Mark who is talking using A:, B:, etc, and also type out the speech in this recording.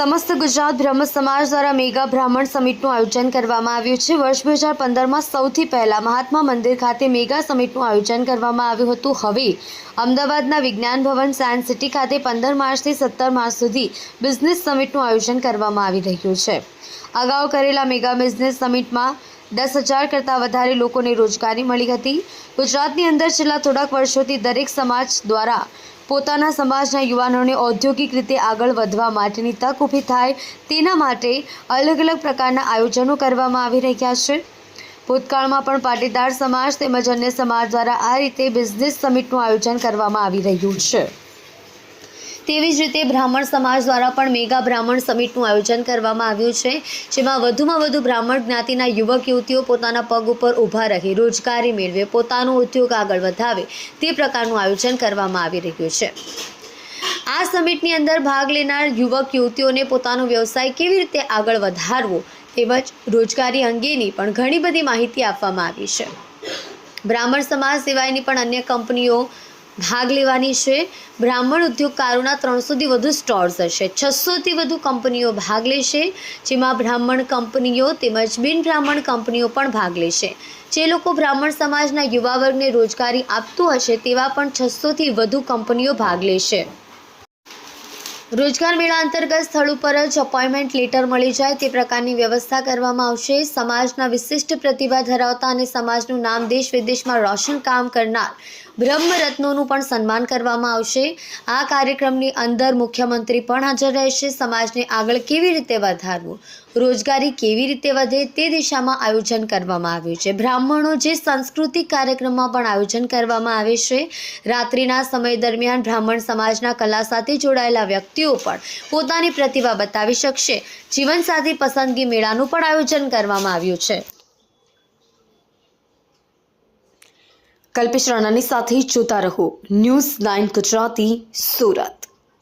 A: સમસ્ત ગુજરાત બ્રહ્મ સમાજ દ્વારા મેગા બ્રાહ્મણ સમિટનું આયોજન કરવામાં આવ્યું છે। વર્ષ 2015માં સૌથી પહેલા મહાત્મા મંદિર ખાતે મેગા સમિટનું આયોજન કરવામાં આવ્યું હતું। હવે અમદાવાદના વિજ્ઞાન ભવન સાયન્સ સિટી ખાતે 15 માર્ચથી 17 માર્ચ સુધી બિઝનેસ સમિટનું આયોજન કરવામાં આવી રહ્યું છે। અગાઉ કરેલા મેગા બિઝનેસ સમિટમાં 10,000 કરતાં વધારે લોકોને રોજગારી મળી હતી। ગુજરાતની અંદર છેલ્લા થોડાક વર્ષોથી દરેક સમાજ દ્વારા પોતાના સમાજના યુવાનોને ઔદ્યોગિક રીતે આગળ વધવા માટેની તક ઊભી થાય તેના માટે અલગ અલગ પ્રકારના આયોજનો કરવામાં આવી રહ્યા છે। ભૂતકાળમાં પણ પાટીદાર સમાજ તેમજ અન્ય સમાજ દ્વારા આ રીતે બિઝનેસ સમિટનું આયોજન કરવામાં આવી રહ્યું છે। તેવી જ રીતે બ્રાહ્મણ સમાજ દ્વારા પણ મેગા બ્રાહ્મણ સમિટનું આયોજન કરવામાં આવ્યું છે, જેમાં વધુમાં વધુ બ્રાહ્મણ જ્ઞાતિના યુવક યુવતીઓ પોતાના પગ ઉપર ઊભા રહી રોજગારી મેળવે, પોતાનો ઉદ્યોગ આગળ વધાવે તે પ્રકારનું આયોજન કરવામાં આવી રહ્યું છે। આ સમિટની અંદર ભાગ લેનાર યુવક યુવતીઓને પોતાનો વ્યવસાય કેવી રીતે આગળ વધારવો તેમજ રોજગારી અંગેની પણ ઘણી બધી માહિતી આપવામાં આવી છે। બ્રાહ્મણ સમાજ સિવાયની પણ અન્ય કંપનીઓ ભાગ લેવાની છે। બ્રાહ્મણ ઉદ્યોગકારોના 300થી વધુ સ્ટોર્સ હશે, 600થી વધુ કંપનીઓ ભાગ લેશે, જેમાં બ્રાહ્મણ કંપનીઓ તેમજ બિન બ્રાહ્મણ કંપનીઓ પણ ભાગ લેશે। જે લોકો બ્રાહ્મણ સમાજના યુવા વર્ગને રોજગારી આપતું હશે તેવા પણ 600થી વધુ કંપનીઓ ભાગ લેશે। રોજગાર મેળા અંતર્ગત સ્થળ ઉપર જ અપોઇન્ટમેન્ટ લેટર મળી જાય તે પ્રકારની વ્યવસ્થા કરવામાં આવશે। સમાજના વિશિષ્ટ પ્રતિભા ધરાવતા અને સમાજનું નામ દેશ વિદેશમાં રોશન કામ કરનાર બ્રહ્મરત્નોનું પણ સન્માન કરવામાં આવશે। આ કાર્યક્રમની અંદર મુખ્યમંત્રી પણ હાજર રહેશે। સમાજને આગળ કેવી રીતે વધારવું, રોજગારી કેવી રીતે વધે તે દિશામાં આયોજન કરવામાં આવ્યું છે। બ્રાહ્મણો જે સાંસ્કૃતિક કાર્યક્રમમાં પણ આયોજન કરવામાં આવે છે। રાત્રિના સમય દરમિયાન બ્રાહ્મણ સમાજના કલા સાથે જોડાયેલા વ્યક્તિઓ પણ પોતાની પ્રતિભા બતાવી શકશે। જીવનસાથી પસંદગી મેળાનું પણ આયોજન કરવામાં આવ્યું છે। કલ્પેશ રાણાની સાથે જોતા રહો ન્યૂઝ 9 ગુજરાતી, સુરત।